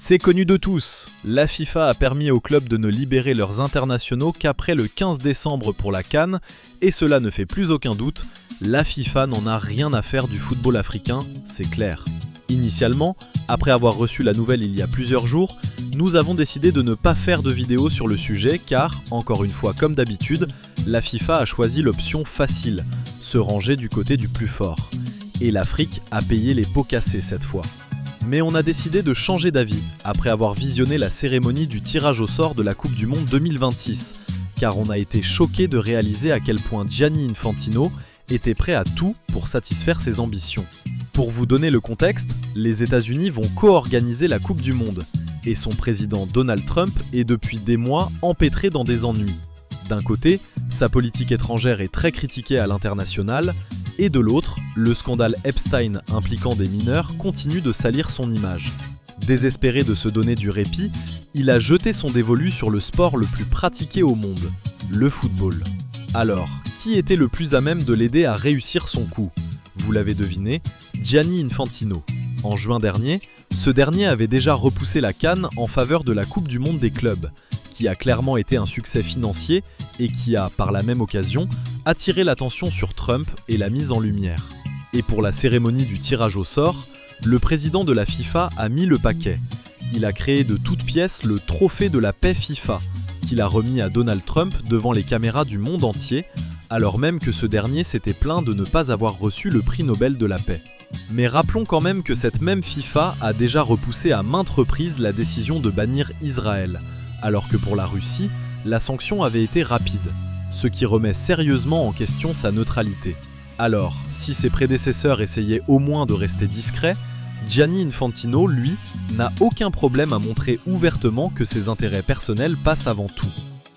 C'est connu de tous, la FIFA a permis aux clubs de ne libérer leurs internationaux qu'après le 15 décembre pour la CAN, et cela ne fait plus aucun doute, la FIFA n'en a rien à faire du football africain, c'est clair. Initialement, après avoir reçu la nouvelle il y a plusieurs jours, nous avons décidé de ne pas faire de vidéo sur le sujet car, encore une fois comme d'habitude, la FIFA a choisi l'option facile, se ranger du côté du plus fort. Et l'Afrique a payé les pots cassés cette fois. Mais on a décidé de changer d'avis après avoir visionné la cérémonie du tirage au sort de la Coupe du Monde 2026, car on a été choqués de réaliser à quel point Gianni Infantino était prêt à tout pour satisfaire ses ambitions. Pour vous donner le contexte, les États-Unis vont co-organiser la Coupe du Monde, et son président Donald Trump est depuis des mois empêtré dans des ennuis. D'un côté, sa politique étrangère est très critiquée à l'international, et de l'autre, le scandale Epstein impliquant des mineurs continue de salir son image. Désespéré de se donner du répit, il a jeté son dévolu sur le sport le plus pratiqué au monde, le football. Alors, qui était le plus à même de l'aider à réussir son coup ? Vous l'avez deviné, Gianni Infantino. En juin dernier, ce dernier avait déjà repoussé la CAN en faveur de la Coupe du Monde des clubs, qui a clairement été un succès financier et qui a, par la même occasion, attiré l'attention sur Trump et la mise en lumière. Et pour la cérémonie du tirage au sort, le président de la FIFA a mis le paquet. Il a créé de toutes pièces le trophée de la paix FIFA, qu'il a remis à Donald Trump devant les caméras du monde entier, alors même que ce dernier s'était plaint de ne pas avoir reçu le prix Nobel de la paix. Mais rappelons quand même que cette même FIFA a déjà repoussé à maintes reprises la décision de bannir Israël, alors que pour la Russie, la sanction avait été rapide, ce qui remet sérieusement en question sa neutralité. Alors, si ses prédécesseurs essayaient au moins de rester discrets, Gianni Infantino, lui, n'a aucun problème à montrer ouvertement que ses intérêts personnels passent avant tout.